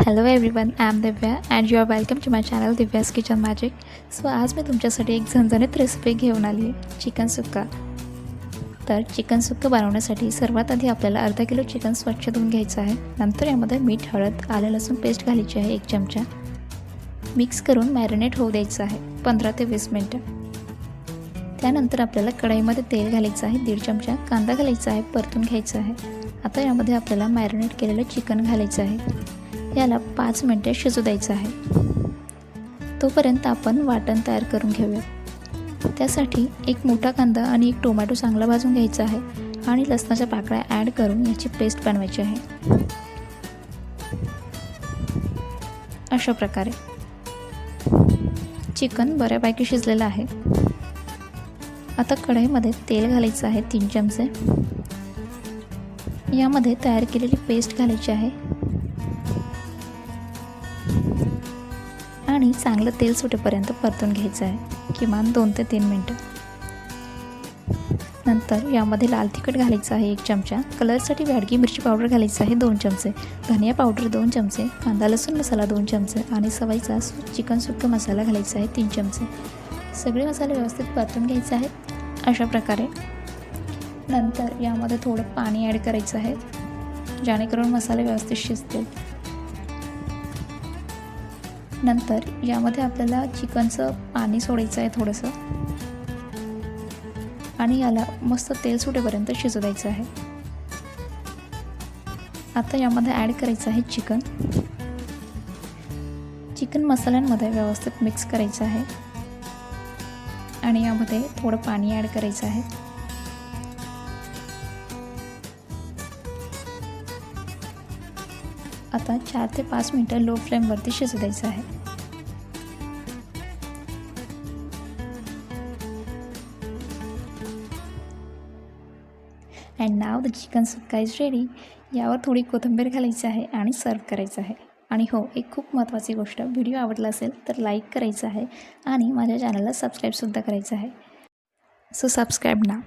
Hello everyone, I am Divya and you are welcome to my channel Divya's kitchen magic. So आज मी तुमच्यासाठी एक झणझणीत रेसिपी घेऊन आली आहे, चिकन सुक्का. तर चिकन सुक्का बनवण्यासाठी सर्वात आधी आपल्याला अर्धा किलो चिकन स्वच्छ धुवून घ्यायचं आहे. नंतर यामध्ये मीठ, हळद, आलं लसूण पेस्ट घालायची आहे 1 चमचा. मिक्स करून मॅरिनेट होऊ द्यायचं आहे 15 ते 20 मिनटं. त्यानंतर आपल्याला कढईमध्ये तेल घालायचं आहे 1.5 चमचा. कांदा घालायचा आहे, परतून घ्यायचा आहे. आता यामध्ये आपल्याला मॅरिनेट केलेलं चिकन घालायचं आहे. याला 5 मिनिटे शिजू द्यायचं आहे. तोपर्यंत आपण वाटण तयार करून घेऊया. त्यासाठी एक मोठा कांदा आणि एक टोमॅटो चांगला भाजून घ्यायचा आहे आणि लसणाच्या पाकळ्या ॲड करून याची पेस्ट बनवायची आहे. अशा प्रकारे चिकन बऱ्यापैकी शिजलेलं आहे. आता कढईमध्ये तेल घालायचं आहे 3 चमचे. यामध्ये तयार केलेली पेस्ट घालायची आहे आणि चांगलं तेल सुटेपर्यंत परतून घ्यायचं आहे, किमान 2 ते 3 मिनटं. नंतर यामध्ये लाल तिखट घालायचं आहे 1 चमचा. कलरसाठी बेडगी मिरची पावडर घालायचं आहे 2 चमचे. धनिया पावडर 2 चमचे. कांदा लसूण मसाला 2 चमचे आणि सवयीचा चिकन सुक्का मसाला घालायचा आहे 3 चमचे. सगळे मसाले व्यवस्थित परतून घ्यायचे आहेत अशा प्रकारे. नंतर यामध्ये थोडं पाणी ॲड करायचं आहे, जेणेकरून मसाले व्यवस्थित शिजतील. नंतर यामध्ये आपल्याला चिकनचं पाणी सोडायचं आहे थोडंसं आणि याला मस्त तेल सुटेपर्यंत शिजू द्यायचं आहे. आता यामध्ये ॲड करायचं आहे चिकन मसाल्यांमध्ये व्यवस्थित मिक्स करायचं आहे आणि यामध्ये थोडं पाणी ॲड करायचं आहे. आता 4 ते 5 मिनिटं लो फ्लेमवरती शिजू द्यायचं आहे. अँड नाव द चिकन सुक्का इज रेडी. यावर थोडी कोथिंबीर घालायची आहे आणि सर्व करायचं आहे. आणि हो, एक खूप महत्त्वाची गोष्ट, व्हिडिओ आवडला असेल तर लाईक करायचं आहे आणि माझ्या चॅनलला सबस्क्राईबसुद्धा करायचं आहे. So subscribe now.